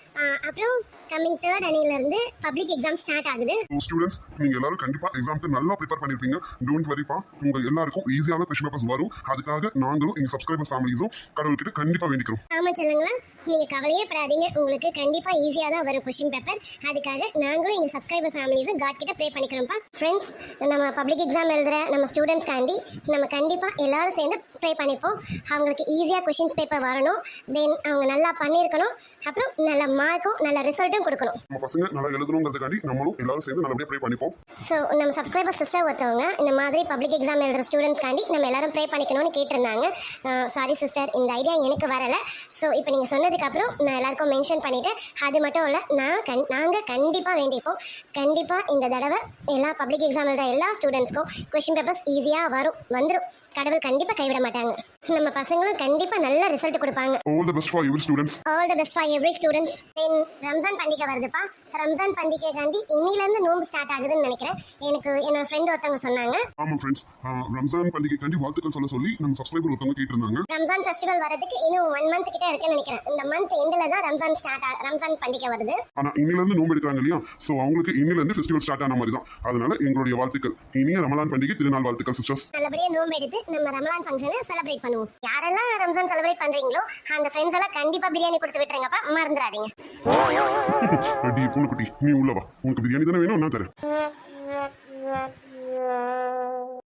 அப்புறம் கமிங் தேர்ட் அணில இருந்து பப்ளிக் எக்ஸாம் ஸ்டார்ட் ஆகுது. ஸ்டூடெண்ட்ஸ், நீங்க எல்லாரும் கண்டிப்பா எக்ஸாம்க்கு நல்லா ப்ரிப்பேர் பண்ணிருப்பீங்க. டோன்ட் வரிப்பா, உங்க எல்லாருக்கும் ஈஸியான கொஸ்டின் பேப்பர்ஸ் வரும். அதுக்காக நாங்களும் எங்க சப்ஸ்கிரைபர் ஃபேமிலிஸும் கடவுள்கிட்ட கண்டிப்பா வேண்டிக்கிறோம். ஆமா சொல்லுங்களா, நீங்க கவலையே படாதீங்க. உங்களுக்கு கண்டிப்பா ஈஸியா தான் வரும் கொஸ்டின் பேப்பர். அதுக்காக நாங்களும் எங்க சப்ஸ்கிரைபர் ஃபேமிலிஸும் காட் கிட்ட ப்ரே பண்ணிக்கிறோம்ப்பா. ஃப்ரெண்ட்ஸ், நம்ம பப்ளிக் எக்ஸாம் எழுதுற நம்ம ஸ்டூடெண்ட்ஸ்காண்டி நம்ம கண்டிப்பா எல்லாரும் சேர்ந்து ப்ரே பண்ணிப்போம். அவங்களுக்கு ஈஸியா கொஸ்டின்ஸ் பேப்பர் வரணும். தென் அவங்க நல்லா பண்ணியிருக்கணும். அப்புறம் நல்ல மார்க்கும் நல்ல ரிசல்ட்டும் கொடுக்கணும். நம்ம பசங்க நல்லா எழுதணுங்கிறதுக்காண்டி நம்மளும் எல்லாரும் சேர்ந்து நல்லபடியா ப்ரே பண்ணிப்போம். ஸோ நம்ம சப்ஸ்கிரைபர் சிஸ்டர் ஒருத்தவங்க இந்த மாதிரி பப்ளிக் எக்ஸாம் எழுதுற ஸ்டூடெண்ட்ஸ்காண்டி நம்ம எல்லாரும் ப்ரே பண்ணிக்கணும்னு கேட்டிருந்தாங்க. சாரி சிஸ்டர், இந்த ஐடியா எனக்கு வரலை. ஸோ இப்போ நீங்கள் சொன்னதுக்கப்புறம் நான் எல்லாருக்கும் மென்ஷன் பண்ணிவிட்டேன். அது மட்டும் இல்லை, நாங்கள் கண்டிப்பாக வேண்டிப்போம். கண்டிப்பாக இந்த தடவை எல்லா பப்ளிக் எக்ஸாம் எழுதுற எல்லா ஸ்டூடெண்ட்ஸ்க்கும் கொஸ்டின் பேப்பர்ஸ் ஈஸியாக வந்துடும். கடவுள் கண்டிப்பாக கைவிட மாட்டாங்க. நம்ம பசங்களும் கண்டிப்பாக நல்ல ரிசல்ட் கொடுப்பாங்க. All the best for every students. All the best for every students. Then Ramzan பண்டிகை வருதுப்பா. ரம்ஜான் பண்டிகைக்காண்டி இன்னிலேருந்து நோம்பு ஸ்டார்ட் ஆகுதுன்னு நினைக்கிறேன். எனக்கு என்னோட ஃப்ரெண்ட் ஒருத்தவங்க சொன்னாங்க. ஆமா ஃப்ரெண்ட்ஸ், ரம்ஜான் பண்டிகைக்காண்டி வாழ்த்துக்கள் சொல்லி நம்ம சப்ஸ்கிரைபர் ஒருத்தவங்க கேட்டிருந்தாங்க. ரம்ஜான் ஃபெஸ்டிவல் வரதுக்கு இன்னும் 1 மந்த் கிட்ட இருக்குன்னு நினைக்கிறேன். இந்த மந்த் எண்ட்ல தான் ரம்ஜான் பண்டிகை வருது. ஆனா இன்னில இருந்து நோம்பு எடுக்கிறாங்க இல்லையா, சோ அவங்களுக்கு இன்னில இருந்து ஃபெஸ்டிவல் ஸ்டார்ட் ஆன மாதிரி தான். அதனால எங்களுடைய வாழ்த்துக்கள். இனிய ரமலான் பண்டிகை திருநாள் வாழ்த்துக்கள் சிஸ்டர்ஸ். நல்லபடியா நோம்பு எடுத்து நம்ம ரமலான் ஃபங்க்ஷனை செலிப்ரேட் பண்ணுவோம். யாரெல்லாம் ரம்ஜான் செலிப்ரேட் பண்றீங்களோ அந்த ஃப்ரெண்ட்ஸ் எல்லாம் கண்டிப்பா பிரியாணி கொடுத்து விட்டுருங்கப்பா, மறந்துடாதீங்க. அடி பூனைக்குட்டி, நீ உள்ளவா, உனக்கு பிரியாணி தானே வேணும், நான் தரேன்.